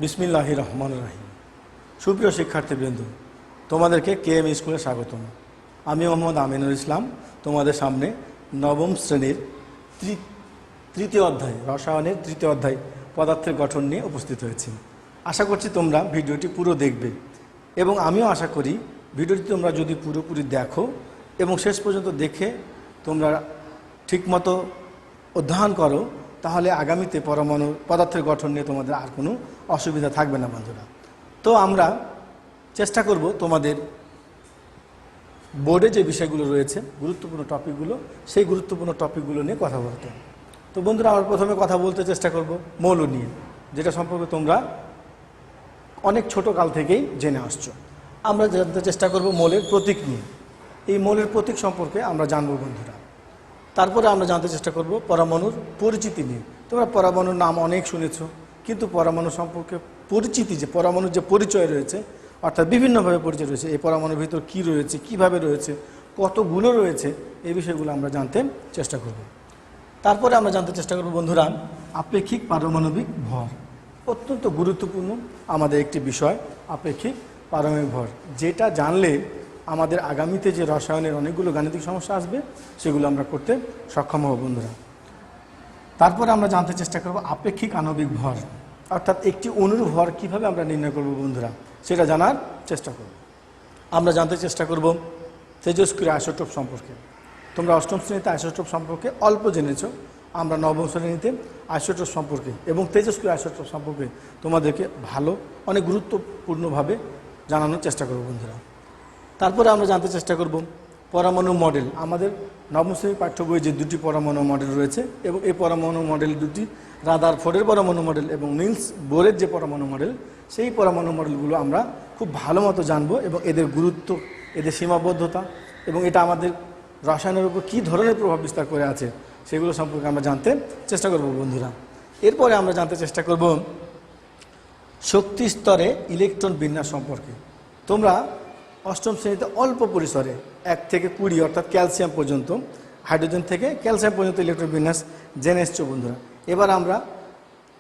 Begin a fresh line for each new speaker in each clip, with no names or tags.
বিসমিল্লাহির রহমানির রহিম। সুপ্রিয় শিক্ষার্থীবৃন্দ, তোমাদেরকে কেএম স্কুলে স্বাগতম। আমি মোহাম্মদ আমিনুল ইসলাম তোমাদের সামনে নবম শ্রেণীর তৃতীয় অধ্যায় রসায়নের তৃতীয় অধ্যায় পদার্থের গঠন নিয়ে উপস্থিত হয়েছি। আশা করছি তোমরা ভিডিওটি পুরো দেখবে এবং আমিও আশা করি ভিডিওটি তোমরা যদি পুরোপুরি দেখো এবং শেষ পর্যন্ত দেখে তোমরা ঠিকমতো অধ্যয়ন করো, তাহলে আগামীতে পরমাণু পদার্থের গঠন নিয়ে তোমাদের আর কোনো অসুবিধা থাকবে না বন্ধুরা। তো আমরা চেষ্টা করব তোমাদের বোর্ডে যে বিষয়গুলো রয়েছে গুরুত্বপূর্ণ টপিকগুলো, সেই গুরুত্বপূর্ণ টপিকগুলো নিয়ে কথা বলতে। তো বন্ধুরা, আমরা প্রথমে কথা বলতে চেষ্টা করব মৌল নিয়ে, যেটা সম্পর্কে তোমরা অনেক ছোট কাল থেকেই জেনে আসছো। আমরা জানতে চেষ্টা করব মৌলের প্রতীক নিয়ে। এই মৌলের প্রতীক সম্পর্কে আমরা জানবো বন্ধুরা। তারপরে আমরা জানতে চেষ্টা করব পরমাণুর পরিচিতি নিয়ে। তোমরা পরমাণুর নাম অনেক শুনেছ, কিন্তু পরমাণু সম্পর্কে পরিচিতি, যে পরমাণুর যে পরিচয় রয়েছে, অর্থাৎ বিভিন্নভাবে পরিচয় রয়েছে, এই পরমাণুর ভিতর কী রয়েছে, কিভাবে রয়েছে, কতগুলো রয়েছে, এই বিষয়গুলো আমরা জানতে চেষ্টা করব। তারপরে আমরা জানতে চেষ্টা করব বন্ধুরা আপেক্ষিক পারমাণবিক ভর। অত্যন্ত গুরুত্বপূর্ণ আমাদের একটি বিষয় আপেক্ষিক পারমাণবিক ভর, যেটা জানলে আমাদের আগামীতে যে রসায়নের অনেকগুলো গাণিতিক সমস্যা আসবে সেগুলো আমরা করতে সক্ষম হব বন্ধুরা। তারপরে আমরা জানতে চেষ্টা করব আপেক্ষিক আণবিক ভর, অর্থাৎ একটি অণুর ভর কীভাবে আমরা নির্ণয় করব বন্ধুরা, সেটা জানার চেষ্টা করব। আমরা জানতে চেষ্টা করব তেজস্ক্রিয় আইসোটোপ সম্পর্কে। তোমরা অষ্টম শ্রেণীতে আইসোটোপ সম্পর্কে অল্প জেনেছো, আমরা নবম শ্রেণীতে আইসোটোপ সম্পর্কে এবং তেজস্ক্রিয় আইসোটোপ সম্পর্কে তোমাদেরকে অনেক গুরুত্বপূর্ণভাবে জানানোর চেষ্টা করব বন্ধুরা। তারপরে আমরা জানতে চেষ্টা করব পরমাণু মডেল। আমাদের নবম শ্রেণীর পাঠ্য বইয়ে যে দুটি পরমাণু মডেল রয়েছে, এবং এই পরমাণু মডেল দুটি রাদারফোর্ডের পরমাণু মডেল এবং নিলস বোরের যে পরমাণু মডেল, সেই পরমাণু মডেলগুলো আমরা খুব ভালো মতো জানবো এবং এদের গুরুত্ব, এদের সীমাবদ্ধতা এবং এটা আমাদের রসায়নের উপর কী ধরনের প্রভাব বিস্তার করে আছে সেগুলো সম্পর্কে আমরা জানতে চেষ্টা করব বন্ধুরা। এরপরে আমরা জানতে চেষ্টা করব শক্তি স্তরে ইলেকট্রন বিন্যাস সম্পর্কে। তোমরা অষ্টম শ্রেণীতে অল্প পরিসরে 1 থেকে 20 অর্থাৎ ক্যালসিয়াম পর্যন্ত, হাইড্রোজেন থেকে ক্যালসিয়াম পর্যন্ত ইলেকট্রন বিন্যাস জেনে এসছো বন্ধুরা। এবার আমরা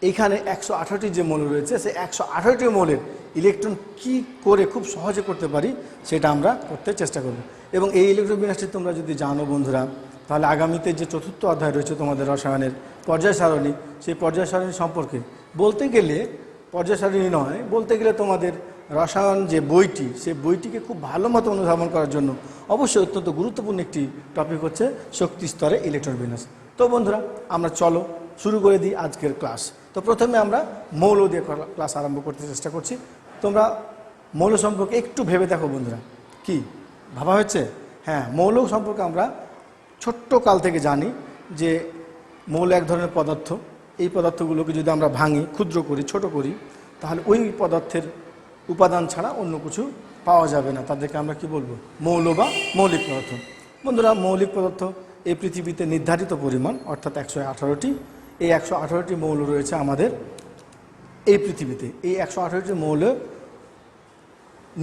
এইখানে 118টি যে মৌল রয়েছে, সেই 118টি মৌলের ইলেকট্রন কি করে খুব সহজে করতে পারি সেটা আমরা করতে চেষ্টা করব। এবং এই ইলেকট্রন বিন্যাসটি তোমরা যদি জানো বন্ধুরা, তাহলে আগামীতে যে চতুর্থ অধ্যায় রয়েছে তোমাদের রসায়নের পর্যায় সারণী, সেই পর্যায় সারণী সম্পর্কে বলতে গেলে, পর্যায় সারণী নয়, বলতে গেলে তোমাদের রসায়ন যে বইটি, সেই বইটিকে খুব ভালো মতো অনুধাবন করার জন্য অবশ্যই অত্যন্ত গুরুত্বপূর্ণ একটি টপিক হচ্ছে শক্তি স্তরে ইলেকট্রন বিন্যাস। তো বন্ধুরা, আমরা চলো শুরু করে দিই আজকের ক্লাস। তো প্রথমে আমরা মৌল দিয়ে ক্লাস আরম্ভ করতে চেষ্টা করছি। তোমরা মৌল সম্পর্কে একটু ভেবে দেখো বন্ধুরা, কি ভাবা হয়েছে? হ্যাঁ, মৌল সম্পর্কে আমরা ছোট্ট কাল থেকে জানি যে মৌল এক ধরনের পদার্থ। এই পদার্থগুলোকে যদি আমরা ভাঙি, ক্ষুদ্র করি, ছোট করি, তাহলে ওই পদার্থের উপাদান ছাড়া অন্য কিছু পাওয়া যাবে না। তাদেরকে আমরা কি বলবো? মৌল বা মৌলিক পদার্থ। বন্ধুরা, মৌলিক পদার্থ এই পৃথিবীতে নির্ধারিত পরিমাণ অর্থাৎ 118টি। এই 118টি মৌল রয়েছে আমাদের এই পৃথিবীতে। এই 118টি মৌল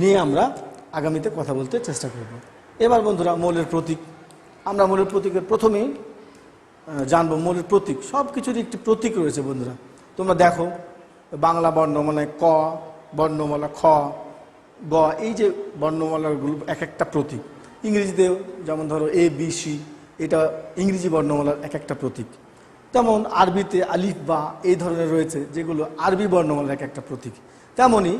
নিয়ে আমরা আগামীতে কথা বলতে চেষ্টা করব। এবার বন্ধুরা, মৌলের প্রতীক। আমরা মৌলের প্রতীকের প্রথমেই জানবো মৌলের প্রতীক। সব কিছুরই একটি প্রতীক রয়েছে বন্ধুরা। তোমরা দেখো, বাংলা বর্ণমালায় ক, বর্ণমালা খ, গ, এই যে বর্ণমালাগুলো এক একটা প্রতীক। ইংরেজিতেও যেমন ধরো ABC, এটা ইংরেজি বর্ণমালার এক একটা প্রতীক। যেমন আরবিতে আলিফ বা এই ধরনের রয়েছে, যেগুলো আরবি বর্ণমালার এক একটা প্রতীক। তেমনই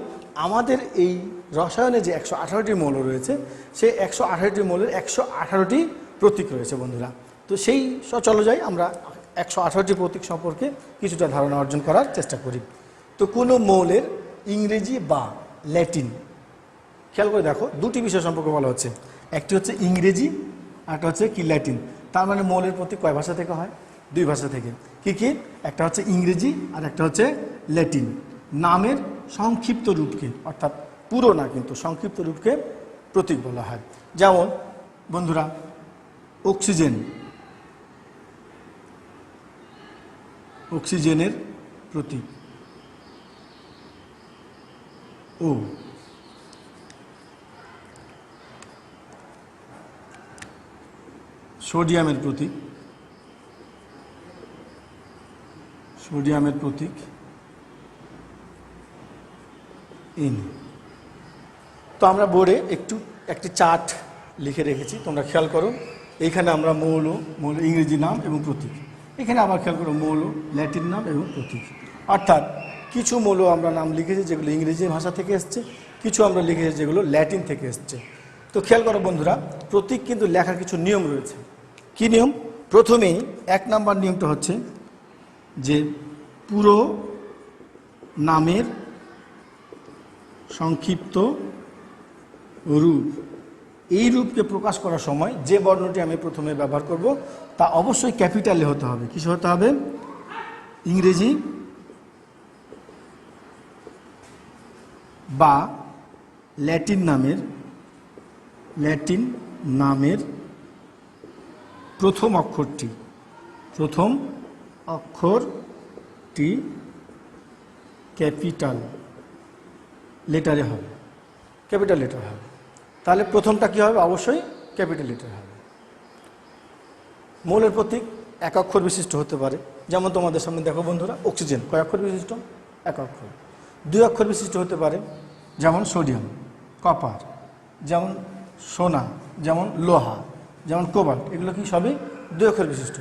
আমাদের এই রসায়নে যে 118টি মৌল রয়েছে, সেই 118টি মৌলের 118টি প্রতীক রয়েছে বন্ধুরা। তো সেই চলো যাই আমরা 118টি প্রতীক সম্পর্কে কিছুটা ধারণা অর্জন করার চেষ্টা করি। তো কোনো মৌলের ইংরেজি বা ল্যাটিন, খেয়াল করে দেখো, দুটি বিষয় সম্পর্কে বলা হচ্ছে। একটি হচ্ছে ইংরেজি, আর একটা হচ্ছে কি ল্যাটিন। তার মানে মৌলের প্রতীক কয় ভাষা থেকে হয়? 2 ভাষা থেকে। কি কি? একটা হচ্ছে ইংরেজি আর একটা হচ্ছে ল্যাটিন। নামের সংক্ষিপ্ত রূপকে, অর্থাৎ পুরো না কিন্তু সংক্ষিপ্ত রূপকে প্রতীক বলা হয়। যেমন বন্ধুরা, অক্সিজেন, অক্সিজেনের প্রতীক ও। সোডিয়ামের প্রতীক, সোডিয়ামের প্রতীক ইন। তো আমরা বোর্ডে একটি চার্ট লিখে রেখেছি, তোমরা খেয়াল করো। এইখানে আমরা মৌল ইংরেজি নাম এবং প্রতীক, এখানে আবার খেয়াল করো মৌল ল্যাটিন নাম এবং প্রতীক। অর্থাৎ কিছু মৌল আমরা নাম লিখেছি যেগুলো ইংরেজি ভাষা থেকে এসছে, কিছু আমরা লিখেছি যেগুলো ল্যাটিন থেকে এসছে। তো খেয়াল করো বন্ধুরা, প্রতীক কিন্তু লেখার কিছু নিয়ম রয়েছে। কি নিয়ম? প্রথমেই 1 নম্বর নিয়মটা হচ্ছে যে পুরো নামের সংক্ষিপ্ত রূপ, এই রূপকে প্রকাশ করার সময় যে বর্ণটি আমি প্রথমে ব্যবহার করব তা অবশ্যই ক্যাপিটালে হতে হবে। কিসে হতে হবে? ইংরেজি বা ল্যাটিন নামের প্রথম অক্ষরটি ক্যাপিটাল লেটারে হবে, ক্যাপিটাল লেটার হবে। তাহলে প্রথমটা কী হবে? অবশ্যই ক্যাপিটাল লেটার হবে। মৌলের প্রতীক 1 অক্ষর বিশিষ্ট হতে পারে, যেমন তোমাদের সামনে দেখো বন্ধুরা, অক্সিজেন কয় অক্ষর বিশিষ্ট? 1 অক্ষর। 2 অক্ষর বিশিষ্ট হতে পারে, যেমন সোডিয়াম, কপার, যেমন সোনা, যেমন লোহা, যেমন কোবাল্ট, এগুলো কি সবই 2 অক্ষর বিশিষ্ট।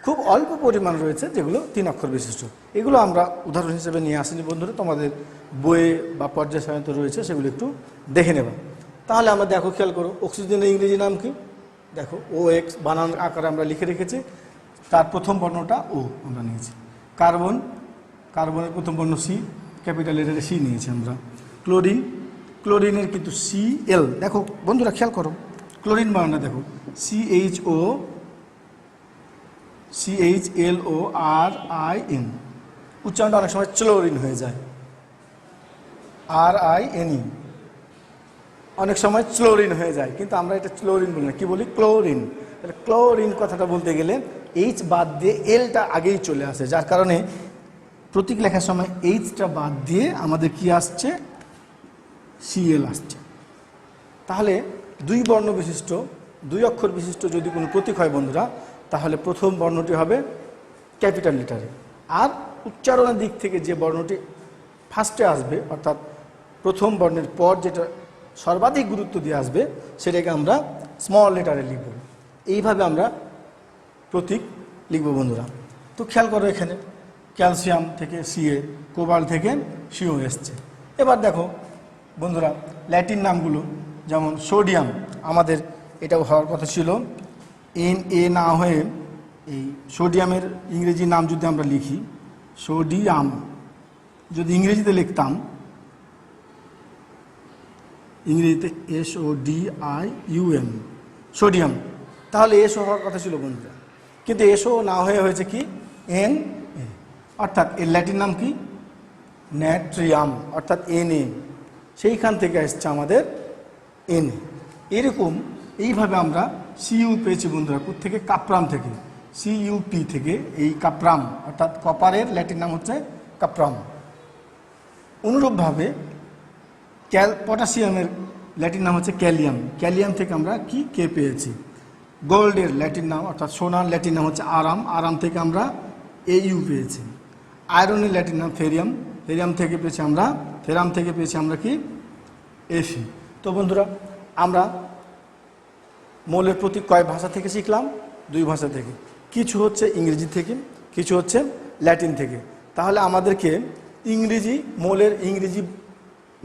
খুব অল্প পরিমাণ রয়েছে যেগুলো 3 অক্ষর বিশিষ্ট। এগুলো আমরা উদাহরণ হিসেবে নিয়ে আসিনি বন্ধুরা, তোমাদের বইয়ে বা পর্যায় সারিতে রয়েছে, সেগুলো একটু দেখে নেবা। তাহলে আমরা দেখো, খেয়াল করো, অক্সিজেনের ইংরেজি নাম কি? দেখো OX বানান আকারে আমরা লিখে রেখেছি, তার প্রথম বর্ণটা ও আমরা নিয়েছি। কার্বনের প্রথম বর্ণ C, ক্যাপিটাল লেটারে C নিয়েছি আমরা। ক্লোরিনের কিন্তু Cl, দেখো বন্ধুরা খেয়াল করো, ক্লোরিন বানানটা দেখো, CHLORIN, উচ্চারণটা অনেক সময় ক্লোরিন হয়ে যায়, RINE, অনেক সময় ক্লোরিন হয়ে যায়, কিন্তু আমরা এটা ক্লোরিন বলি না, কি বলি? ক্লোরিন। তাহলে ক্লোরিন কথাটা বলতে গেলে H বাদ দিয়ে Lটা আগেই চলে আসে, যার কারণে প্রতীক লেখার সময় Hটা বাদ দিয়ে আমাদের কি আসছে? Cl আসছে। তাহলে 2 বর্ণ বিশিষ্ট, 2 অক্ষর বিশিষ্ট যদি কোনো প্রতীক হয় বন্ধুরা, তাহলে প্রথম বর্ণটি হবে ক্যাপিটাল লেটারে, আর উচ্চারণের দিক থেকে যে বর্ণটি ফার্স্টে আসবে, অর্থাৎ প্রথম বর্ণের পর যেটা সর্বাধিক গুরুত্ব দিয়ে আসবে, সেটাকে আমরা স্মল লেটারে লিখব। এইভাবে আমরা প্রতীক লিখব বন্ধুরা। তো খেয়াল করো, এখানে ক্যালসিয়াম থেকে Ca, কোবাল্ট থেকে CO এসছে। এবার দেখো বন্ধুরা, ল্যাটিন নামগুলো, যেমন সোডিয়াম, আমাদের এটাও হওয়ার কথা ছিল Na না হয়ে এই সোডিয়ামের ইংরেজি নাম যদি আমরা লিখি সোডিয়াম, যদি ইংরেজিতে লিখতাম, ইংরেজিতে SODIUM, সোডিয়াম, তাহলে এসও হওয়ার কথা ছিল বন্ধুরা, কিন্তু এসও না হয়ে হয়েছে কি? Na, অর্থাৎ এর ল্যাটিন নাম কি? ন্যাট্রিয়াম, অর্থাৎ Na, সেইখান থেকে এসছে আমাদের Na। এরকম এইভাবে আমরা CU পেয়েছি বন্ধুরা, থেকে কাপ্রাম থেকে, CUP থেকে, এই কাপ্রাম অর্থাৎ কপারের ল্যাটিন নাম হচ্ছে কাপ্রাম। অনুরূপভাবে পটাশিয়ামের ল্যাটিন নাম হচ্ছে ক্যালিয়াম থেকে আমরা কি? কে পেয়েছি। গোল্ডের ল্যাটিন নাম অর্থাৎ সোনার ল্যাটিন নাম হচ্ছে আরাম থেকে আমরা AU পেয়েছি। আয়রনের ল্যাটিন নাম ফেরিয়াম থেকে পেয়েছি আমরা কি? Fe। তো বন্ধুরা, আমরা মৌলের প্রতীক কয় ভাষা থেকে শিখলাম? 2 ভাষা থেকে, কিছু হচ্ছে ইংরেজি থেকে, কিছু হচ্ছে ল্যাটিন থেকে। তাহলে আমাদেরকে মৌলের ইংরেজি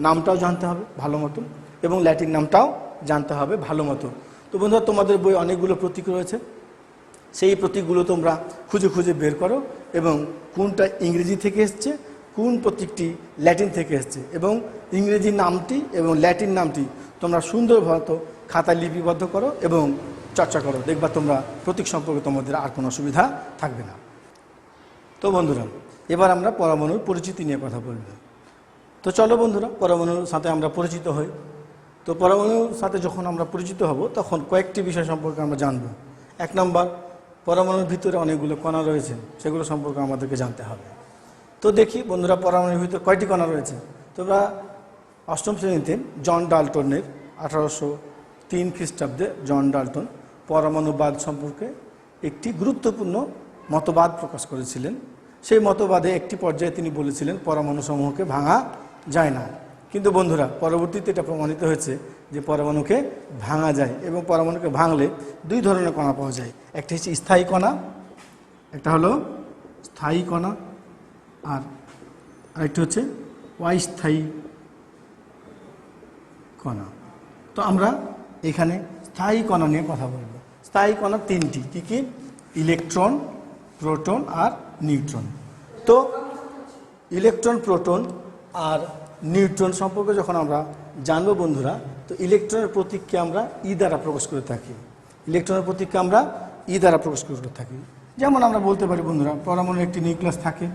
নামটাও জানতে হবে ভালো মতো, এবং ল্যাটিন নামটাও জানতে হবে ভালো মতো। তো বন্ধুরা, তোমাদের বই অনেকগুলো প্রতীক রয়েছে, সেই প্রতীকগুলো তোমরা খুঁজে খুঁজে বের করো, এবং কোনটা ইংরেজি থেকে এসছে, কোন প্রতীকটি ল্যাটিন থেকে এসছে, এবং ইংরেজি নামটি এবং ল্যাটিন নামটি তোমরা সুন্দরভাবে খাতায় লিপিবদ্ধ করো এবং চর্চা করো। দেখবা তোমরা প্রতীক সম্পর্কে তোমাদের আর কোনো অসুবিধা থাকবে না। তো বন্ধুরা, এবার আমরা পরমাণুর পরিচিতি নিয়ে কথা বলব। তো চলো বন্ধুরা, পরমাণুর সাথে আমরা পরিচিত হই। তো পরমাণুর সাথে যখন আমরা পরিচিত হব, তখন কয়েকটি বিষয় সম্পর্কে আমরা জানব। 1 নম্বর, পরমাণুর ভিতরে অনেকগুলো কণা রয়েছে, সেগুলো সম্পর্কে আমাদেরকে জানতে হবে। তো দেখি বন্ধুরা, পরমাণুর ভিতরে কয়টি কণা রয়েছে। তোমরা 8ম শ্রেণীতে জন ডাল্টনের 1803 খ্রিস্টাব্দে জন ডাল্টন পরমাণুবাদ সম্পর্কে একটি গুরুত্বপূর্ণ মতবাদ প্রকাশ করেছিলেন। সেই মতবাদে একটি পর্যায়ে তিনি বলেছিলেন পরমাণু সমূহকে ভাঙা যায় না, কিন্তু বন্ধুরা পরবর্তীতে এটা প্রমাণিত হয়েছে যে পরমাণুকে ভাঙা যায়, এবং পরমাণুকে ভাঙলে দুই ধরনের কণা পাওয়া যায়। একটা হচ্ছে স্থায়ী কণা, একটা হলো স্থায়ী কণা, আর আরেকটা হচ্ছে অস্থায়ী কণা। তো আমরা এখানে স্থায়ী কণা নিয়ে কথা বলবো। স্থায়ী কণা তিনটি, কী কী? ইলেকট্রন, প্রোটন আর নিউট্রন। তো ইলেকট্রন, প্রোটন আর নিউট্রন সম্পর্কে যখন আমরা জানবো বন্ধুরা, তো ইলেকট্রনের প্রতীককে আমরা ই দ্বারা প্রকাশ করে থাকি। ইলেকট্রনের প্রতীককে আমরা ই দ্বারা প্রকাশ করে থাকি। যেমন আমরা বলতে পারি বন্ধুরা, পরমাণুর একটি নিউক্লিয়াস থাকে,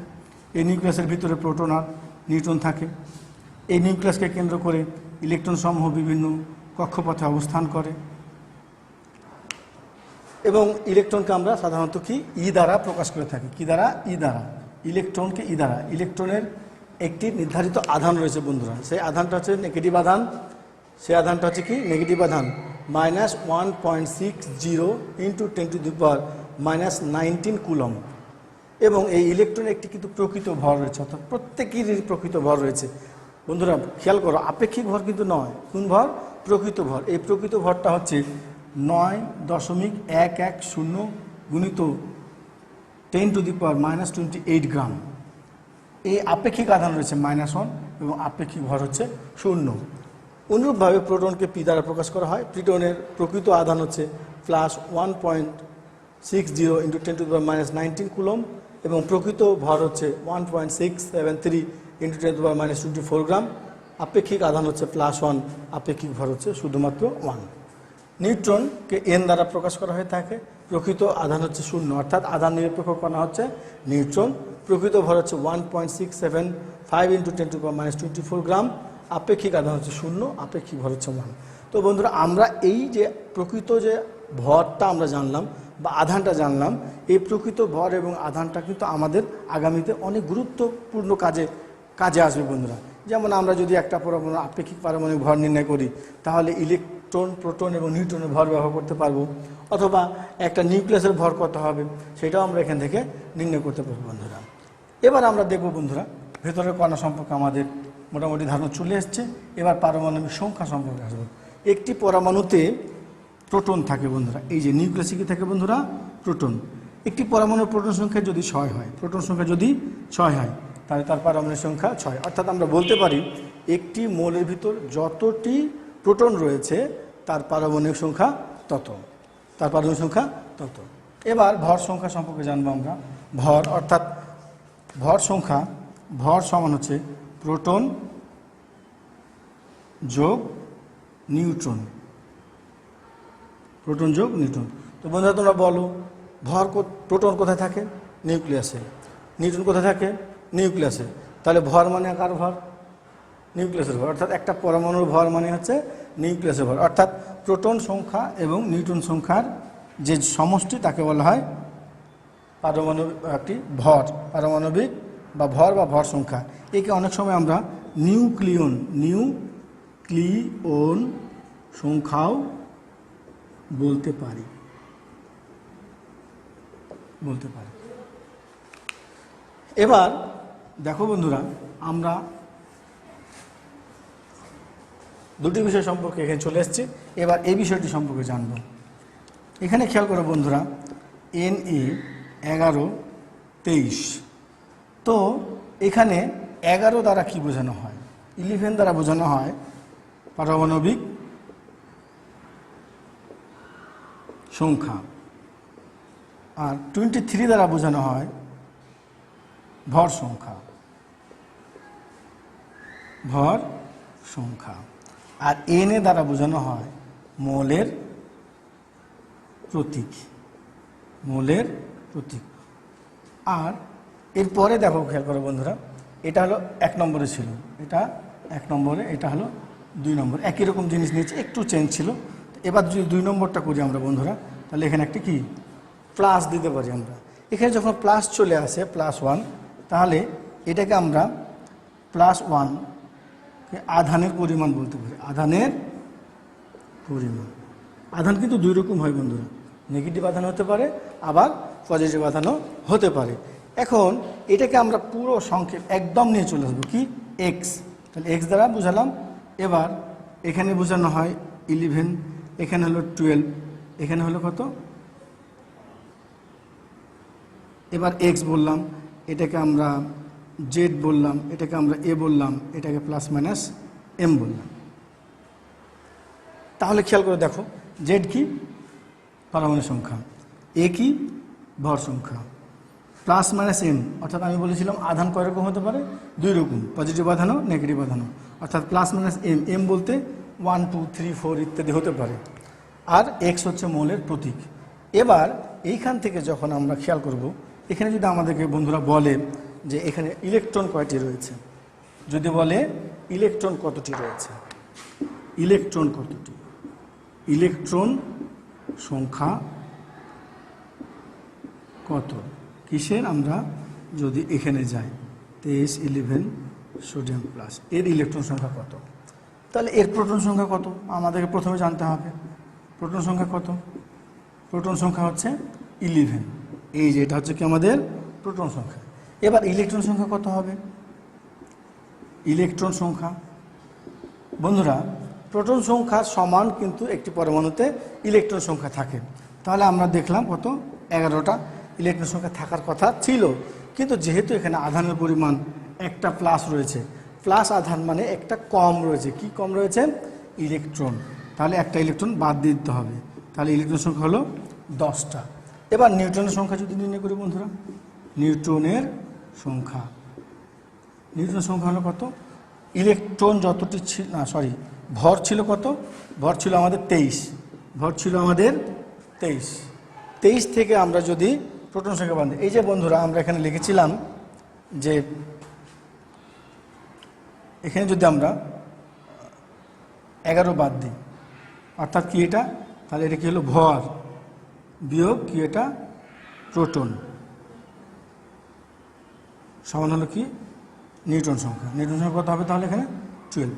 এই নিউক্লিয়াসের ভিতরে প্রোটন আর নিউট্রন থাকে। এই নিউক্লিয়াসকে কেন্দ্র করে ইলেকট্রন সমূহ বিভিন্ন কক্ষপথে অবস্থান করে, এবং ইলেকট্রনকে আমরা সাধারণত কি ই দ্বারা প্রকাশ করে থাকি। কি দ্বারা? ই দ্বারা। ইলেকট্রনকে ই দ্বারা। ইলেকট্রনের একটি নির্ধারিত আধান রয়েছে বন্ধুরা, সেই আধানটা হচ্ছে নেগেটিভ আধান। সেই আধানটা হচ্ছে কি? নেগেটিভ আধান, -1.60 × 10⁻⁻19 কুলম। এবং এই ইলেকট্রনের একটি কিন্তু প্রকৃত ভর রয়েছে, অর্থাৎ প্রত্যেকেরই প্রকৃত ভর রয়েছে। বন্ধুরা খেয়াল করো, আপেক্ষিক ভর কিন্তু নয়। কোন ভর? প্রকৃত ভর। এই প্রকৃত ভরটা হচ্ছে 9.110 গুণিত 10⁻⁻28 গ্রাম। এই আপেক্ষিক আধান রয়েছে -1 এবং আপেক্ষিক ভর হচ্ছে 0। অনুরূপভাবে প্রোটনকে পি দ্বারা প্রকাশ করা হয়। প্রিটনের প্রকৃত আধান হচ্ছে +1.60 × 10⁻⁻19 কুলম, এবং প্রকৃত ভর হচ্ছে 1.673 × 10⁻⁻24 গ্রাম। আপেক্ষিক আধান হচ্ছে +1, আপেক্ষিক ভর হচ্ছে শুধুমাত্র 1। নিউট্রনকে এন দ্বারা প্রকাশ করা হয়ে থাকে। প্রকৃত আধান হচ্ছে 0, অর্থাৎ আধান নিরপেক্ষ কণা হচ্ছে নিউট্রন। প্রকৃত ভর হচ্ছে 1.675 × 10⁻⁻24 গ্রাম। আপেক্ষিক আধান হচ্ছে 0, আপেক্ষিক ভর হচ্ছে 1। তো বন্ধুরা আমরা এই যে প্রকৃত যে ভরটা আমরা জানলাম বা আধানটা জানলাম, এই প্রকৃত ভর এবং আধানটা কিন্তু আমাদের আগামীতে অনেক গুরুত্বপূর্ণ কাজে আসবে বন্ধুরা। যেমন আমরা যদি একটা পরমাণু আপেক্ষিক পারমাণবিক ভর নির্ণয় করি, তাহলে ইলেকট্রন, প্রোটন এবং নিউট্রনের ভর ব্যবহার করতে পারবো, অথবা একটা নিউক্লিয়াসের ভর কত হবে সেটাও আমরা এখান থেকে নির্ণয় করতে পারবো বন্ধুরা। এবার আমরা দেখব বন্ধুরা, ভেতরের কণা সম্পর্কে আমাদের মোটামুটি ধারণা চলে এসছে। এবার পারমাণবিক সংখ্যা সম্পর্কে আসবো। একটি পরমাণুতে প্রোটন থাকে বন্ধুরা, এই যে নিউক্লিয়াসে কি থাকে বন্ধুরা? প্রোটন। একটি পরমাণুর প্রোটন সংখ্যা যদি 6 হয়, প্রোটন সংখ্যা যদি 6 হয়, তাহলে তার পারমাণবিক সংখ্যা 6। অর্থাৎ আমরা বলতে পারি একটি মোলের ভিতর যতটি প্রোটন রয়েছে তার পারমাণবিক সংখ্যা তত, তার পারমাণবিক সংখ্যা তত। এবার ভর সংখ্যা সম্পর্কে জানবো আমরা। ভর অর্থাৎ ভর সংখ্যা, ভর সমান হচ্ছে প্রোটন যোগ নিউট্রন, প্রোটন যোগ নিউট্রন। তো বন্ধুরা তোমরা বলো, ভর প্রোটন কোথায় থাকে? নিউক্লিয়াসে। নিউট্রন কোথায় থাকে? নিউক্লিয়াসে। তাহলে ভর মানে কার ভর? নিউক্লিয়াসের ভর। অর্থাৎ একটা পরমাণুর ভর মানে হচ্ছে নিউক্লিয়াসের ভর। অর্থাৎ প্রোটন সংখ্যা এবং নিউট্রন সংখ্যার যে সমষ্টি তাকে বলা হয় পারমাণবিক একটি ভর, পারমাণবিক বা ভর বা ভর সংখ্যা। একে অনেক সময় আমরা নিউক্লিয়ন সংখ্যাও বলতে পারি। এবার দেখো বন্ধুরা, আমরা দুটি বিষয় সম্পর্কে এখানে চলে এসেছি। এবার এই বিষয়টি সম্পর্কে জানব। এখানে খেয়াল করো বন্ধুরা, Na 11 23। তো এখানে 11 দ্বারা কি বোঝানো হয়? 11 দ্বারা বোঝানো হয় পারমাণবিক সংখ্যা, আর 23 দ্বারা বোঝানো হয় ভর সংখ্যা, আর Na দ্বারা বোঝানো হয় মোলের প্রতীক, আর এরপরে দেখো খেয়াল করো বন্ধুরা, এটা হলো 1 নম্বরে ছিল, এটা 1 নম্বরে, এটা হলো 2 নম্বর। একই রকম জিনিস নিয়েছে, একটু চেঞ্জ ছিল। এবার যদি 2 নম্বরটা করি আমরা বন্ধুরা, তাহলে এখানে একটা কি প্লাস দিতে পারি আমরা। এখানে যখন প্লাস চলে আসে +1, তাহলে এটাকে আমরা +1 আধানের পরিমাণ বলতে পারি। আধানের পরিমাণ। আধান কিন্তু 2 রকম হয় বন্ধুরা, নেগেটিভ আধান হতে পারে, আবার পজিটিভ আধানও হতে পারে। এখন এটাকে আমরা পুরো সংক্ষেপ একদম নিয়ে চলে আসবো কি, এক্স। তাহলে এক্স দ্বারা বুঝালাম। এবার এখানে বোঝানো হয় 11, এখানে হলো 12, এখানে হলো কত, এবার এক্স বললাম, এটাকে আমরা জেড বললাম, এটাকে আমরা এ বললাম, এটাকে প্লাস মাইনাস এম বললাম। তাহলে খেয়াল করে দেখো, জেড কি পারমাণবিক সংখ্যা, এ কি ভর সংখ্যা, প্লাস মাইনাস এম অর্থাৎ আমি বলেছিলাম আধান কয় রকম হতে পারে, 2 রকম, পজিটিভ আধানও নেগেটিভ আধানও, অর্থাৎ প্লাস মাইনাস এম, এম বলতে 1 2 3 4 ইত্যাদি হতে পারে। আর এক্স হচ্ছে মৌলের প্রতীক। এবার এইখান থেকে যখন আমরা খেয়াল করব, এখানে যদি আমাদেরকে বন্ধুরা বলে যে এখানে ইলেকট্রন কয়টি রয়েছে, যদি বলে ইলেকট্রন কতটি রয়েছে, ইলেকট্রন কতটি, ইলেকট্রন সংখ্যা কত, কিসের, আমরা যদি এখানে যাই 23 11 সোডিয়াম প্লাস, এর ইলেকট্রন সংখ্যা কত, তাহলে এর প্রোটন সংখ্যা কত আমাদেরকে প্রথমে জানতে হবে। প্রোটন সংখ্যা কত, প্রোটন সংখ্যা হচ্ছে 11, এই যে এটা হচ্ছে কি আমাদের প্রোটন সংখ্যা। এবার ইলেকট্রন সংখ্যা কত হবে, ইলেকট্রন সংখ্যা বন্ধুরা প্রোটন সংখ্যার সমান কিন্তু একটি পরমাণুতে ইলেকট্রন সংখ্যা থাকে। তাহলে আমরা দেখলাম কত, 11টা ইলেকট্রন সংখ্যা থাকার কথা ছিল, কিন্তু যেহেতু এখানে আধানের পরিমাণ একটা প্লাস রয়েছে, প্লাস আধান মানে একটা কম রয়েছে, কি কম রয়েছে, ইলেকট্রন, তাহলে একটা ইলেকট্রন বাদ দিয়ে দিতে হবে, তাহলে ইলেকট্রন সংখ্যা হলো 10টা। এবার নিউট্রনের সংখ্যা যদি নির্ণয় করি বন্ধুরা, নিউট্রনের সংখ্যা, নিউট্রনের সংখ্যা হলো কত, ইলেকট্রন যতটি ছিল, না সরি, ভর ছিল কত, ভর ছিল আমাদের 23, ভর ছিল আমাদের 23 থেকে আমরা যদি প্রোটন সংখ্যা বাদ দিই, এই যে বন্ধুরা আমরা এখানে লিখেছিলাম যে এখানে যদি আমরা 11 বাদ দিই, অর্থাৎ কি এটা, তাহলে এটা কি হলো ভর বিয়োগ কি এটা প্রোটন, সমান হলো কি নিউট্রন সংখ্যা, নিউট্রন সংখ্যা কত হবে তাহলে এখানে 12।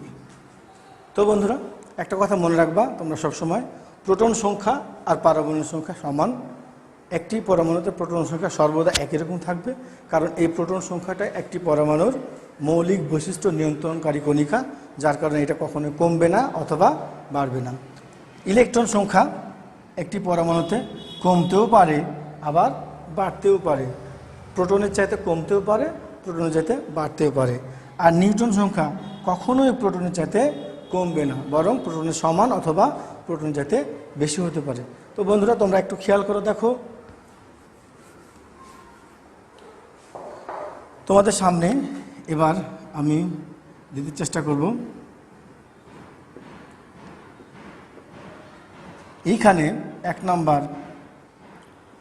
তো বন্ধুরা একটা কথা মনে রাখবা তোমরা সবসময়, প্রোটন সংখ্যা আর পারমাণবিক সংখ্যা সমান। একটি পরমাণুতে প্রোটন সংখ্যা সর্বদা একই রকম থাকবে, কারণ এই প্রোটন সংখ্যাটা একটি পরমাণুর মৌলিক বৈশিষ্ট্য নিয়ন্ত্রণকারী কণিকা, যার কারণে এটা কখনোই কমবে না অথবা বাড়বে না। ইলেকট্রন সংখ্যা একটি পরমাণুতে কমতেও পারে আবার বাড়তেও পারে, প্রোটনের চাইতে কমতেও পারে, প্রোটনের চাইতে বাড়তেও পারে। আর নিউট্রন সংখ্যা কখনোই প্রোটনের চাইতে কমবে না, বরং প্রোটনের সমান অথবা প্রোটনের চাইতে বেশি হতে পারে। তো বন্ধুরা তোমরা একটু খেয়াল করে দেখো, তোমাদের সামনে এবার আমি দিতে চেষ্টা করব, এইখানে 1 নাম্বার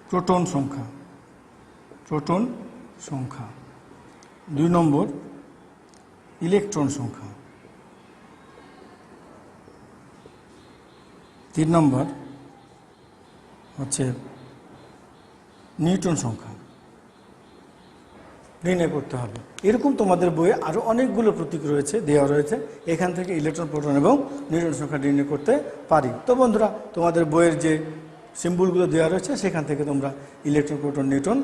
প্রোটন সংখ্যা, প্রোটন সংখ্যা, 2 নম্বর ইলেকট্রন সংখ্যা, 3 নম্বর হচ্ছে নিউট্রন সংখ্যা নির্ণয় করতে হবে। এরকম তোমাদের বইয়ে আরও অনেকগুলো প্রতীক রয়েছে, দেওয়া রয়েছে, এখান থেকে ইলেকট্রন প্রোটন এবং নিউট্রন সংখ্যা নির্ণয় করতে পারি। তো বন্ধুরা তোমাদের বইয়ের যে সিম্বলগুলো দেওয়া রয়েছে সেখান থেকে তোমরা ইলেকট্রন প্রোটন নিউট্রন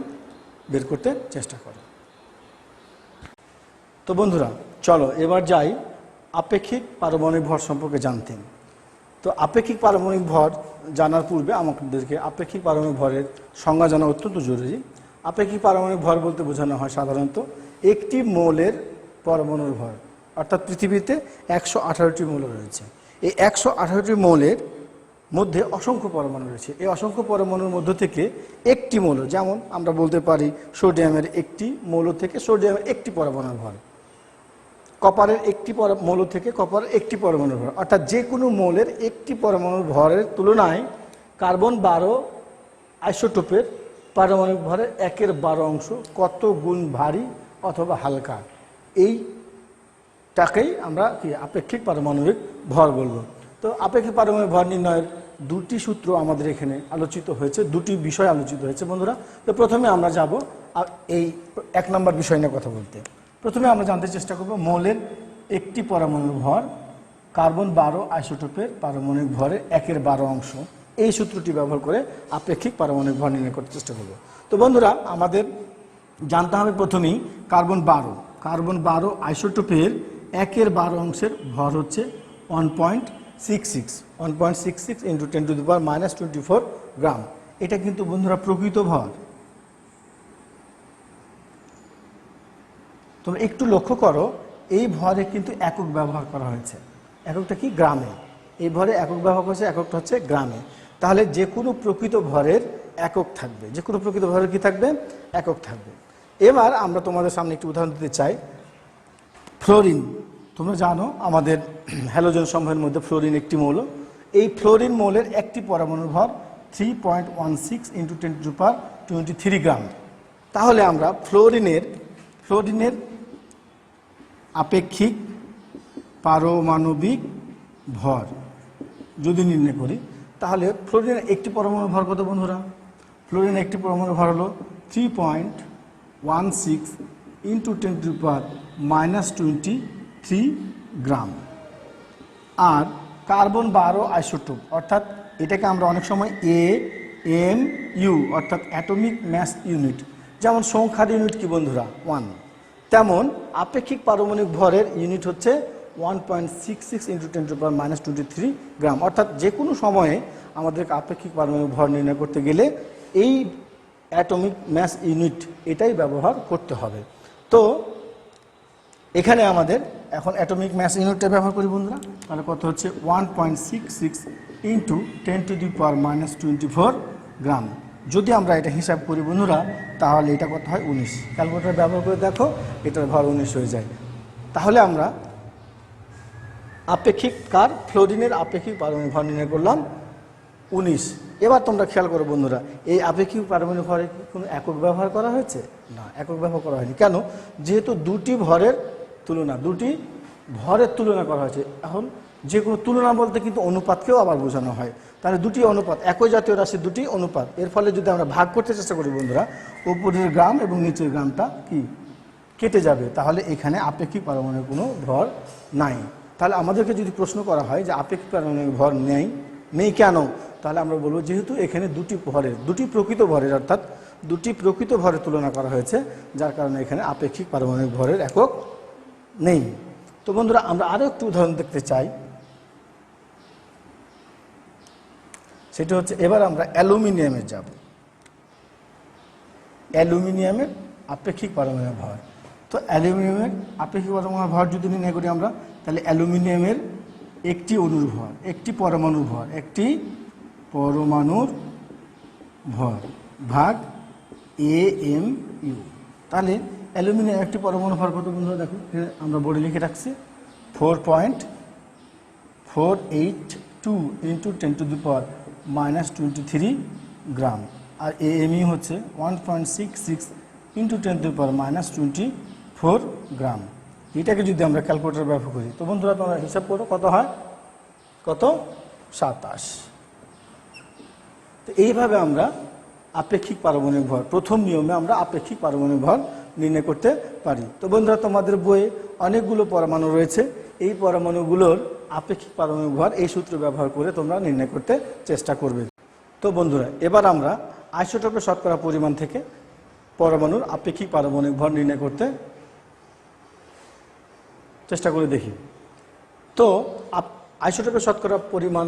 বের করতে চেষ্টা করো। তো বন্ধুরা চলো এবার যাই আপেক্ষিক পারমাণবিক ভর সম্পর্কে জানতে। তো আপেক্ষিক পারমাণবিক ভর জানার পূর্বে আমাদেরকে আপেক্ষিক পারমাণবিক ভরের সংজ্ঞা জানা অত্যন্ত জরুরি। আপেক্ষিক পারমাণবিক ভর বলতে বোঝানো হয় সাধারণত একটি মৌলের পরমাণুর ভর, অর্থাৎ পৃথিবীতে 118টি মৌল রয়েছে, এই 118টি মৌলের মধ্যে অসংখ্য পরমাণু রয়েছে, এই অসংখ্য পরমাণুর মধ্য থেকে একটি মৌল, যেমন আমরা বলতে পারি সোডিয়ামের একটি মৌল থেকে সোডিয়ামের একটি পরমাণুর ভর, কপারের একটি মৌল থেকে কপারের একটি পরমাণুর ভর, অর্থাৎ যে কোনো মৌলের একটি পরমাণুর ভরের তুলনায় কার্বন 12 আইসোটোপের পারমাণবিক ভরের 1/12 অংশ কত গুণ ভারী অথবা হালকা, এইটাকেই আমরা কি আপেক্ষিক পারমাণবিক ভর বলবো। তো আপেক্ষিক পারমাণবিক ভর নির্ণয়ের 2টি সূত্র আমাদের এখানে আলোচিত হয়েছে, 2টি বিষয় আলোচিত হয়েছে বন্ধুরা। তো প্রথমে আমরা যাব এই 1 নম্বর বিষয় নিয়ে কথা বলতে। প্রথমে আমরা জানতে চেষ্টা করব মৌলের একটি পরমাণুর ভর কার্বন 12 আইসোটোপের পারমাণবিক ভরের 1/12 অংশ, এই সূত্রটি ব্যবহার করে আপেক্ষিক পারমাণবিক ভর নির্ণয় করতে চেষ্টা করব। তো বন্ধুরা আমাদের জানতে হবে প্রথমেই কার্বন 12 আইসোটোপের 1 এর 12 অংশের ভর হচ্ছে 1.66 ইন্টু 10⁻⁻24 গ্রাম। এটা কিন্তু বন্ধুরা প্রকৃত ভর। তোমরা একটু লক্ষ্য করো, এই ভরে কিন্তু একক ব্যবহার করা হয়েছে। এককটা কি? গ্রামে। এই ভরে একক ব্যবহার করেছে, এককটা হচ্ছে গ্রামে। তাহলে যে কোনো প্রকৃত ভরের একক থাকবে, যে কোনো প্রকৃত ভরের কি থাকবে? একক থাকবে। এবার আমরা তোমাদের সামনে একটি উদাহরণ দিতে চাই। ফ্লোরিন, তোমরা জানো আমাদের হ্যালোজেন সমূহের মধ্যে ফ্লোরিন একটি মৌল। এই ফ্লোরিন মৌলের একটি পরমাণুর ভর 3.16 ইন্টু 10⁻23 গ্রাম। তাহলে আমরা ফ্লোরিনের আপেক্ষিক পারমাণবিক ভর যদি নির্ণয় করি, তাহলে ফ্লোরিনের একটি পরমাণুর ভর কত বন্ধুরা? ফ্লোরিনের একটি পরমাণুর ভর হলো 3.16 ইন্টু 10⁻23 গ্রাম। আর কার্বন 12 আইসোটোপ, অর্থাৎ এটাকে আমরা অনেক সময় AMU অর্থাৎ অ্যাটমিক ম্যাস ইউনিট, যেমন সংখ্যার ইউনিট কি বন্ধুরা? 1, তেমন আপেক্ষিক পারমাণবিক ভরের ইউনিট হচ্ছে 1.66 ইন্টু 10⁻23 গ্রাম। অর্থাৎ যে কোনো সময়ে আমাদেরকে আপেক্ষিক পারমাণবিক ভর নির্ণয় করতে গেলে এই অ্যাটমিক ম্যাস ইউনিট এটাই ব্যবহার করতে হবে। তো এখানে আমাদের এখন অ্যাটমিক ম্যাস ইউনিটটা ব্যবহার করি বন্ধুরা। তাহলে কত হচ্ছে? 1.66 ইন্টু 10⁻24 গ্রাম। যদি আমরা এটা হিসাব করি বন্ধুরা, তাহলে এটা কত হয়? 19। ক্যালকুলেটর ব্যবহার করে দেখো, এটার ভর 19 হয়ে যায়। তাহলে আমরা ফ্লোরিনের আপেক্ষিক পারমাণবিক ভর নির্ণয় করলাম 19। এবার তোমরা খেয়াল করো বন্ধুরা, এই আপেক্ষিক পারমাণবিক ভরে কি কোনো একক ব্যবহার করা হয়েছে? না, একক ব্যবহার করা হয়নি। কেন? যেহেতু দুটি ভরের তুলনা করা হয়েছে। এখন যে কোনো তুলনা বলতে কিন্তু অনুপাতকেও আবার বোঝানো হয়। তাহলে দুটি অনুপাত, একই জাতীয় রাশির দুটি অনুপাত, এর ফলে যদি আমরা ভাগ করতে চেষ্টা করি বন্ধুরা, উপরের গ্রাম এবং নিচের গ্রামটা কি কেটে যাবে। তাহলে এখানে আপেক্ষিক পারমাণবিক কোনো ভর নাই। তাহলে আমাদেরকে যদি প্রশ্ন করা হয় যে আপেক্ষিক পারমাণবিক ভর নেই কেন, তাহলে আমরা বলবো যেহেতু এখানে দুটি প্রকৃত ভরের অর্থাৎ দুটি প্রকৃত ভরের তুলনা করা হয়েছে, যার কারণে এখানে আপেক্ষিক পারমাণবিক ভরের একক নেই। তো বন্ধুরা, আমরা আরও একটু উদাহরণ দেখতে চাই। সেটা হচ্ছে, এবার আমরা অ্যালুমিনিয়ামে যাব। অ্যালুমিনিয়ামের আপেক্ষিক পারমাণবিক ভর। তো অ্যালুমিনিয়ামের আপেক্ষিক পারমাণবিক ভর যদি নির্ণয় করি আমরা, তাহলে অ্যালুমিনিয়ামের একটি অণুর ভর, একটি পরমাণুর ভর ভাগ AMU। তাহলে অ্যালুমিনিয়াম একটি পরমাণু ভর কত বন্ধুরা? দেখো আমরা বোর্ডে লিখে রাখছি 4.482 ইন্টু 10⁻23 গ্রাম। আর AMU হচ্ছে 1.66 ইন্টু 10⁻24 গ্রাম। এটাকে যদি আমরা ক্যালকুলেটর ব্যবহার করি, তো বন্ধুরা তোমরা হিসাব করো কত হয়? 27। তো এইভাবে আমরা আপেক্ষিক পারমাণবিক ভর, প্রথম নিয়মে আমরা আপেক্ষিক পারমাণবিক ভর নির্ণয় করতে পারি। তো বন্ধুরা, তোমাদের বইয়ে অনেকগুলো পরমাণু রয়েছে। এই পরমাণুগুলোর আপেক্ষিক পারমাণবিক ভর এই সূত্র ব্যবহার করে তোমরা নির্ণয় করতে চেষ্টা করবে। তো বন্ধুরা, এবার আমরা আইসোটোপের শতকরা পরিমাণ থেকে পরমাণুর আপেক্ষিক পারমাণবিক ভর নির্ণয় করতে চেষ্টা করে দেখি। তো আইসোটোপের শতকরা পরিমাণ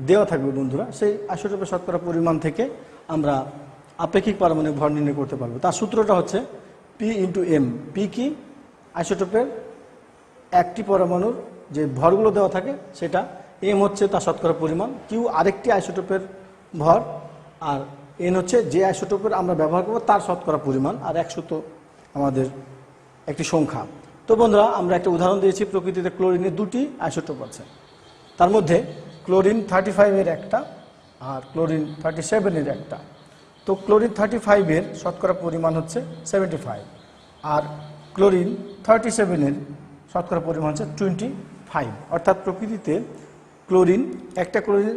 দেওয়া থাকবে বন্ধুরা, সেই আইসোটোপের শতকরা পরিমাণ থেকে আমরা আপেক্ষিক পারমাণবিক ভর নির্ণয় করতে পারবো। তার সূত্রটা হচ্ছে P ইন্টু M। P কি? আইসোটোপের একটি পরমাণুর যে ভরগুলো দেওয়া থাকে সেটা, M হচ্ছে তার শতকরা পরিমাণ, Q আরেকটি আইসোটোপের ভর, আর N হচ্ছে যে আইসোটোপের আমরা ব্যবহার করবো তার শতকরা পরিমাণ, আর 100 তো আমাদের একটি সংখ্যা। তো বন্ধুরা, আমরা একটা উদাহরণ দিয়েছি। প্রকৃতিতে ক্লোরিনের দুটি আইসোটোপ আছে, তার মধ্যে ক্লোরিন 35-এর একটা আর ক্লোরিন 37-এর একটা। তো ক্লোরিন 35-এর শতকরা পরিমাণ হচ্ছে 75, আর ক্লোরিন 37-এর শতকরা পরিমাণ হচ্ছে 25। অর্থাৎ প্রকৃতিতে একটা ক্লোরিন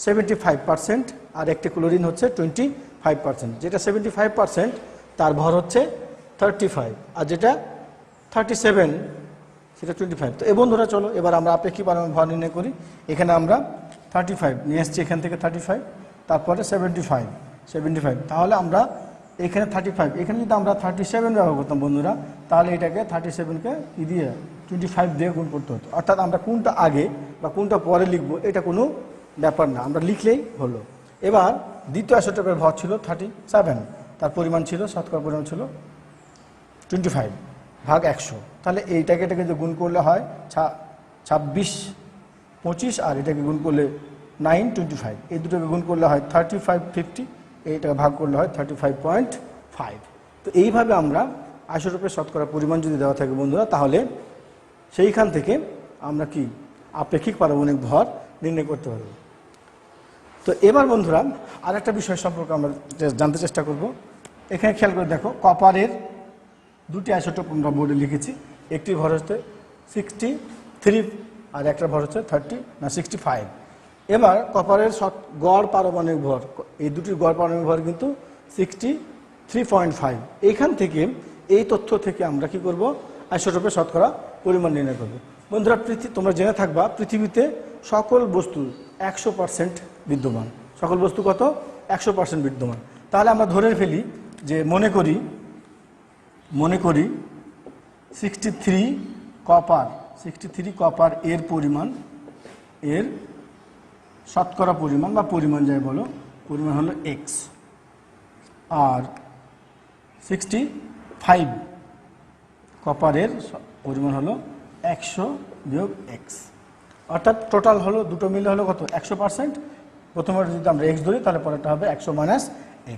75% আর একটা ক্লোরিন হচ্ছে 25%। যেটা 75% তার ভর হচ্ছে 35, আর যেটা 37 সেটা 25। তো এই বন্ধুরা, চলো এবার আমরা আপেক্ষিক পারমাণবিক ভর নির্ণয় করি। এখানে আমরা 35 নিয়ে এসছি, এখান থেকে 35, তারপরে 75। তাহলে আমরা এখানে 35, এখানে যদি আমরা 37 ব্যবহার করতাম বন্ধুরা, তাহলে এটাকে 37কে দিয়ে 25 দিয়ে গুণ করতে হতো, অর্থাৎ আমরা কোনটা আগে বা কোনটা পরে লিখবো এটা কোনো ব্যাপার না, আমরা লিখলেই হলো। এবার দ্বিতীয় আইসোটোপের ভর ছিল 37, তার পরিমাণ ছিল, শতকরা পরিমাণ ছিল 25 ভাগ 100। তাহলে এটাকে যে গুণ করলে হয় 26 25, আর এটাকে গুণ করলে 9 25, এই দুটোকে গুণ করলে হয় 35 50, এইটাকে ভাগ করলে হয় 35.5। তো এইভাবে আমরা আইসোটোপের শতকরা পরিমাণ যদি দেওয়া থাকে বন্ধুরা, তাহলে সেইখান থেকে আমরা কি আপেক্ষিক পারমাণবিক ভর নির্ণয় করতে পারব। তো এবার বন্ধুরা আরেকটা বিষয় সম্পর্কে আমরা জানতে চেষ্টা করব। এখানে খেয়াল করে দেখো, কপারের দুটি আইসোটোপ আমরা বোর্ডে লিখেছি, একটি ভর হচ্ছে 63 আর একটা ভর হচ্ছে 65। এবার কপারের গড় পারমাণবিক ভর, এই দুটির গড় পারমাণবিক ভর কিন্তু 63.5। এইখান থেকে এই তথ্য থেকে আমরা কি করব, আইসোটোপের শতকরা পরিমাণ নির্ণয় করব। বন্ধুরা তোমরা জেনে থাকবা, পৃথিবীতে সকল বস্তু 100% বিদ্যমান। সকল বস্তু কত? 100% বিদ্যমান। তাহলে আমরা ধরে ফেলি যে মনে করি 63 কপার এর পরিমাণ, এর শতকরা পরিমাণ বা পরিমাণ যাই বলো, পরিমাণ হলো x, আর 65 কপারের পরিমাণ হলো 100 বিয়োগ x, অর্থাৎ টোটাল হলো দুটো মিলে হলো কত? 100%। প্রথমে যদি আমরা x ধরি তাহলে পরেরটা হবে 100 মাইনাস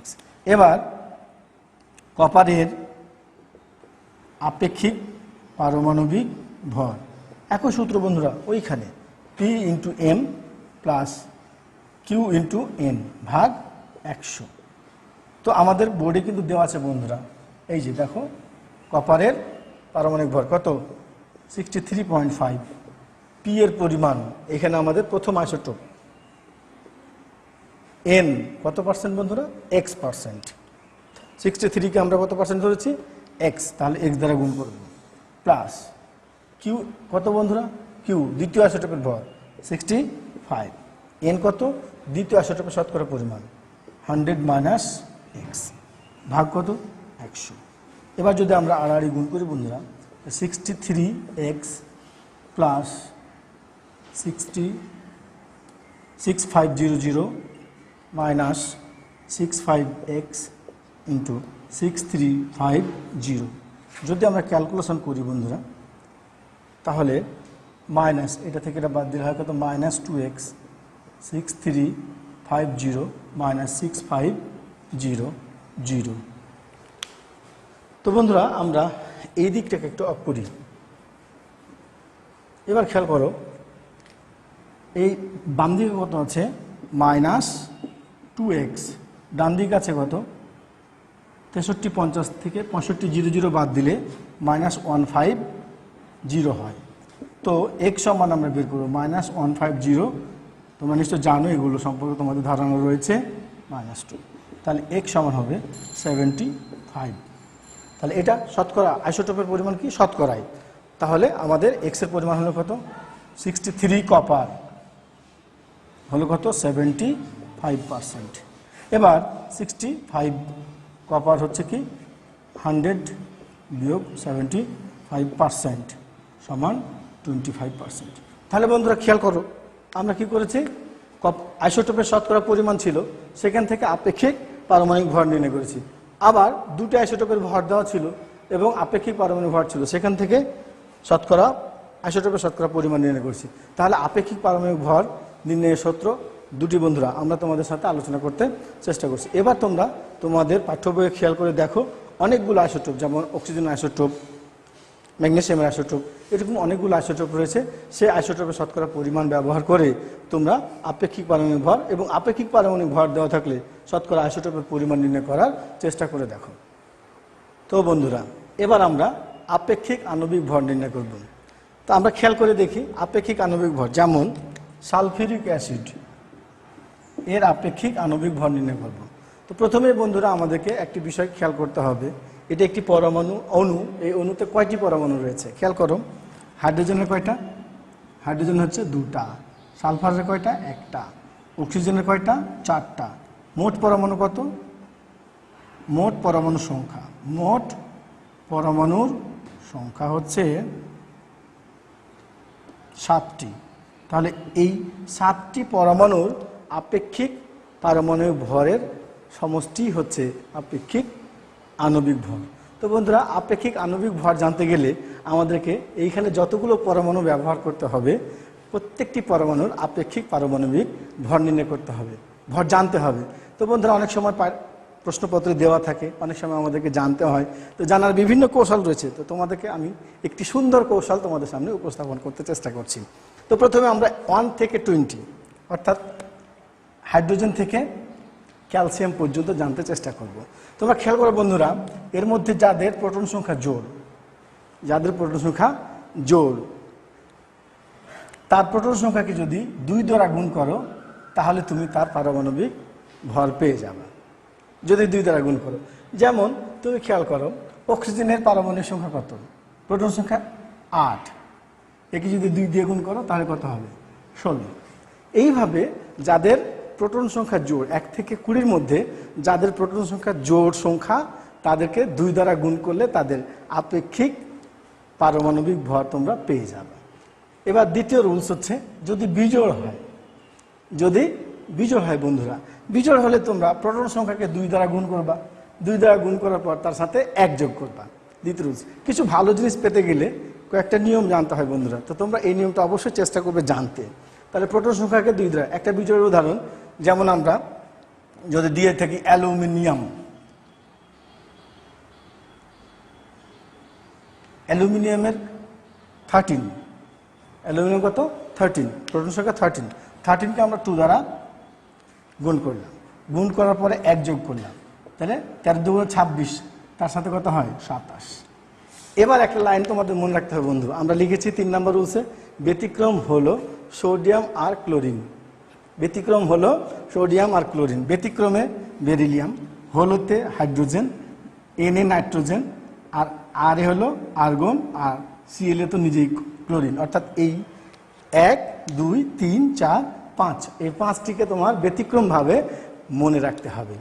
x। এবার কপারের আপেক্ষিক পারমাণবিক ভর, একই সূত্র বন্ধুরা, ওইখানে P into M plus Q into N ভাগ 100। তো আমাদের বোর্ডে কিন্তু দেওয়া আছে বন্ধুরা, এই যে দেখো কপারের পারমাণবিক ভর কত? 63.5। P এর পরিমাণ, এখানে আমাদের প্রথম আইসোটোপ, N কত পার্সেন্ট বন্ধুরা? x%। 63কে আমরা কত পার্সেন্ট ধরেছি? x, তাহলে x দ্বারা গুণ করব, প্লাস Q কত বন্ধুরা? Q দ্বিতীয় আইসোটোপের ভর 65, N কত? দ্বিতীয় আইসোটোপের শতকরা পরিমাণ 100 মাইনাস x ভাগ কত? 100। এবার যদি আমরা আড়াআড়ি গুণ করি বন্ধুরা, 63x plus 6500 minus 65x into 6350, যদি আমরা ক্যালকুলেশন করি বন্ধুরা, তাহলে মাইনাস এটা থেকে এটা বাদ দিলে হয় কত? Minus 2x 6350 minus 6500। তো বন্ধুরা আমরা এই দিকটাকে একটু অফ করি। এবার খেয়াল করো, এই বাম দিকে কত আছে? মাইনাস 2x, ডান দিকে আছে কত? 6350 থেকে 6500 বাদ দিলে মাইনাস 150 হয়। তো x সমান আমরা বের করবো মাইনাস 150। তোমরা নিশ্চয় জানো এগুলো সম্পর্কে, তোমাদের ধারণা রয়েছে, -2। তাহলে x সমান হবে 75। তাহলে এটা শতকরা আইসোটোপের পরিমাণ কি? শতকরায়। তাহলে আমাদের x এর পরিমাণ হলো কত? 63 কপার হলো কত? 75%। এবার 65 কপার হচ্ছে কি 100 বিয়োগ 75% সমান 25%। তাহলে বন্ধুরা খেয়াল করো, আমরা কি করেছি? আইসোটোপের শতকরা পরিমাণ ছিল, সেখান থেকে আপেক্ষিক পারমাণবিক ভর নির্ণয় করেছি। আবার দুটি আইসোটোপের ভর দেওয়া ছিল এবং আপেক্ষিক পারমাণবিক ভর ছিল, সেখান থেকে আইসোটোপের শতকরা পরিমাণ নির্ণয় করেছি। তাহলে আপেক্ষিক পারমাণবিক ভর নির্ণয়ের সূত্র দুটি বন্ধুরা আমরা তোমাদের সাথে আলোচনা করতে চেষ্টা করছি। এবার তোমরা তোমাদের পাঠ্য বইয়ে খেয়াল করে দেখো, অনেকগুলো আইসোটোপ, যেমন অক্সিজেন আইসোটোপ, ম্যাগনেসিয়ামের আইসোটোপ, এরকম অনেকগুলো আইসোটোপ রয়েছে। সেই আইসোটোপের শতকরা পরিমাণ ব্যবহার করে তোমরা আপেক্ষিক পারমাণবিক ভর এবং আপেক্ষিক পারমাণবিক ভর দেওয়া থাকলে শতকরা আইসোটোপের পরিমাণ নির্ণয় করার চেষ্টা করে দেখো। তো বন্ধুরা এবার আমরা আপেক্ষিক আণবিক ভর নির্ণয় করব। তো আমরা খেয়াল করে দেখি আপেক্ষিক আণবিক ভর, যেমন সালফিউরিক অ্যাসিড, এর আপেক্ষিক আণবিক ভর নির্ণয় করব। তো প্রথমে বন্ধুরা আমাদেরকে একটি বিষয় খেয়াল করতে হবে, এটা একটি পরমাণু অণু, এই অণুতে কয়টি পরমাণু রয়েছে খেয়াল করো। হাইড্রোজেনের কয়টা? হাইড্রোজেন হচ্ছে 2টা, সালফারের কয়টা? 1টা, অক্সিজেনের কয়টা? 4টা। মোট পরমাণু কত? মোট পরমাণু সংখ্যা হচ্ছে 7টি। তাহলে এই 7টি পরমাণুর আপেক্ষিক পারমাণবিক ভরের সমষ্টি হচ্ছে আপেক্ষিক আণবিক ভর। তো বন্ধুরা, আপেক্ষিক আণবিক ভর জানতে গেলে আমাদেরকে এইখানে যতগুলো পরমাণু ব্যবহার করতে হবে, প্রত্যেকটি পরমাণুর আপেক্ষিক পারমাণবিক ভর নির্ণয় করতে হবে, ভর জানতে হবে। তো বন্ধুরা, অনেক সময় প্রশ্নপত্রে দেওয়া থাকে, অনেক সময় আমাদেরকে জানতে হয়। তো জানার বিভিন্ন কৌশল রয়েছে। তো তোমাদেরকে আমি একটি সুন্দর কৌশল তোমাদের সামনে উপস্থাপন করতে চেষ্টা করছি। তো প্রথমে আমরা 1 থেকে 20 অর্থাৎ হাইড্রোজেন থেকে ক্যালসিয়াম পর্যন্ত জানতে চেষ্টা করব। তোমরা খেয়াল করো বন্ধুরা, এর মধ্যে যাদের প্রোটন সংখ্যা জোড়, তার প্রোটন সংখ্যাকে যদি 2 দ্বারা গুণ করো তাহলে তুমি তার পারমাণবিক ভর পেয়ে যাবে। যদি 2 দ্বারা গুণ করো, যেমন তুমি খেয়াল করো অক্সিজেনের পারমাণবিক সংখ্যা কত? প্রোটন সংখ্যা 8, একে যদি 2 দিয়ে গুণ করো তাহলে কত হবে? 16। এইভাবে যাদের প্রোটন সংখ্যা জোড় 1 থেকে 20-র মধ্যে যাদের প্রোটন সংখ্যা জোড় সংখ্যা, তাদেরকে 2 দ্বারা গুণ করলে তাদের আপেক্ষিক পারমাণবিক ভর তোমরা পেয়ে যাবে। এবার দ্বিতীয় রুলস হচ্ছে যদি বিজোড় হয় বন্ধুরা, বিজোড় হলে তোমরা প্রোটন সংখ্যাকে 2 দ্বারা গুণ করবা, 2 দ্বারা গুণ করার পর তার সাথে 1 যোগ করবা। দ্বিতীয় রুলস। কিছু ভালো জিনিস পেতে গেলে কয়েকটা নিয়ম জানতে হয় বন্ধুরা। তো তোমরা এই নিয়মটা অবশ্যই চেষ্টা করবে জানতে। তাহলে প্রোটন সংখ্যাকে 2 দ্বারা, একটা বিজোড়ের উদাহরণ যেমন আমরা যদি দিয়ে থাকি অ্যালুমিনিয়ামের 13, অ্যালুমিনিয়াম কত? 13, প্রোটন সংখ্যা 13কে আমরা 2 দ্বারা গুণ করলাম, গুণ করার পরে 1 যোগ করলাম, তাহলে 13 2 26, তার সাথে কত হয়? 27। এবার একটা লাইন তোমাদের মনে রাখতে হবে বন্ধু, আমরা লিখেছি 3 নম্বর রুলসে, ব্যতিক্রম হলো সোডিয়াম আর ক্লোরিন। ব্যতিক্রমে বেরিলিয়াম, হলোতে হাইড্রোজেন, এনে নাইট্রোজেন, আর আরে হলো আর্গন, আর সিএল তো নিজেই ক্লোরিন। অর্থাৎ এই 1 2 3 4 5, এই 5টিকে তোমার ব্যতিক্রমভাবে মনে রাখতে হবে।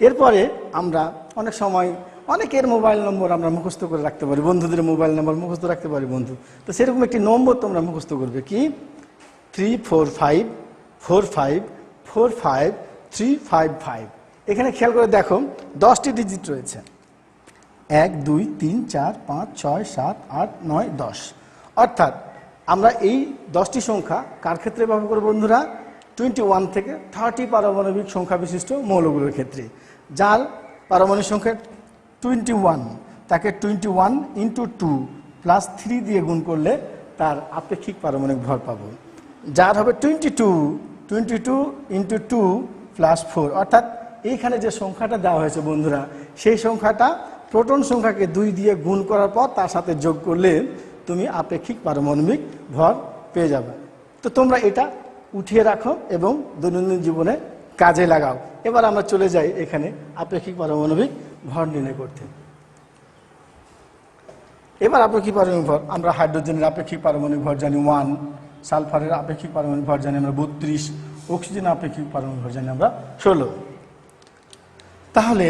এরপরে আমরা অনেক সময় অনেকের মোবাইল নম্বর আমরা মুখস্থ করে রাখতে পারি, বন্ধুদের মোবাইল নম্বর মুখস্থ রাখতে পারি বন্ধু। তো সেরকম একটি নম্বর তোমরা মুখস্থ করবে, কি? 3454545 এখানে খেয়াল করে দেখো 10টি ডিজিট রয়েছে, 1 2 3 4 5 6 7 8 9 10। অর্থাৎ আমরা এই 10টি সংখ্যা কার ক্ষেত্রে ব্যবহার করব বন্ধুরা? 21 থেকে 30 পারমাণবিক সংখ্যা বিশিষ্ট মৌলগুলোর ক্ষেত্রে। যার পারমাণবিক সংখ্যা 21, তাকে 21 × 2 + 3 দিয়ে গুণ করলে তার আপেক্ষিক পারমাণবিক ভর পাবো। যার হবে 22 × 2 + 4, অর্থাৎ এইখানে যে সংখ্যাটা দেওয়া হয়েছে বন্ধুরা, সেই সংখ্যাটা প্রোটন সংখ্যাকে 2 দিয়ে গুণ করার পর তার সাথে যোগ করলে তুমি আপেক্ষিক পারমাণবিক ভর পেয়ে যাবে। তো তোমরা এটা উঠিয়ে রাখো এবং দৈনন্দিন জীবনে কাজে লাগাও। এবার আমরা চলে যাই এখানে আপেক্ষিক পারমাণবিক ভর নির্ণয় করতে। এবার আপেক্ষিক পারমাণবিক ভর, আমরা হাইড্রোজেনের আপেক্ষিক পারমাণবিক ভর জানি 1, সালফারের আপেক্ষিক পারমাণবিক ভর জানি আমরা 32, অক্সিজেনের আপেক্ষিক পারমাণবিক ভর জানি আমরা 16। তাহলে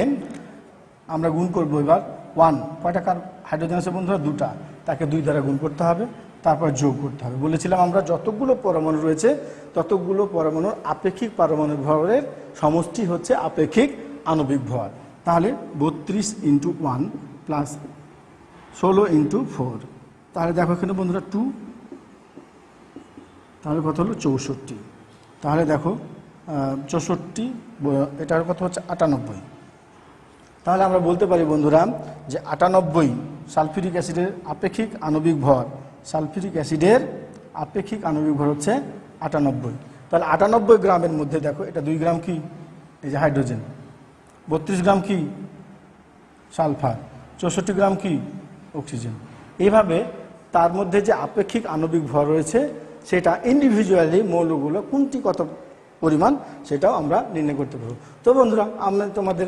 আমরা গুণ করবো এবার 1, কয়টা হাইড্রোজেন আছে বন্ধুরা? 2টা, তাকে 2 দ্বারা গুণ করতে হবে, তারপর যোগ করতে হবে। বলেছিলাম আমরা যতগুলো পরমাণু রয়েছে ততগুলো পরমাণুর আপেক্ষিক পারমাণবিক ভরের সমষ্টি হচ্ছে আপেক্ষিক আণবিক ভর। তাহলে 32 × 1 + 16 × 4, তাহলে দেখো এখানে বন্ধুরা 2, তাহলে কত হলো? 64। তাহলে দেখো 64, এটার কত হচ্ছে? 98। তাহলে আমরা বলতে পারি বন্ধুরা যে 98 সালফিউরিক অ্যাসিডের আপেক্ষিক আণবিক ভর, সালফিউরিক অ্যাসিডের আপেক্ষিক আণবিক ভর হচ্ছে 98। তাহলে 98 গ্রামের মধ্যে দেখো এটা 2 গ্রাম কি? এই যে হাইড্রোজেন, 32 গ্রাম কি? সালফার, 64 গ্রাম কি? অক্সিজেন। এইভাবে তার মধ্যে যে আপেক্ষিক আণবিক ভর রয়েছে সেটা ইন্ডিভিজুয়ালি মৌলগুলো কোনটি কত পরিমাণ সেটাও আমরা নির্ণয় করতে পারব। তো বন্ধুরা, আমরা তোমাদের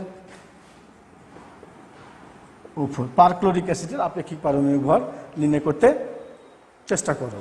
পারক্লোরিক অ্যাসিডের আপেক্ষিক পারমাণবিক ভর নির্ণয় করতে চেষ্টা করো।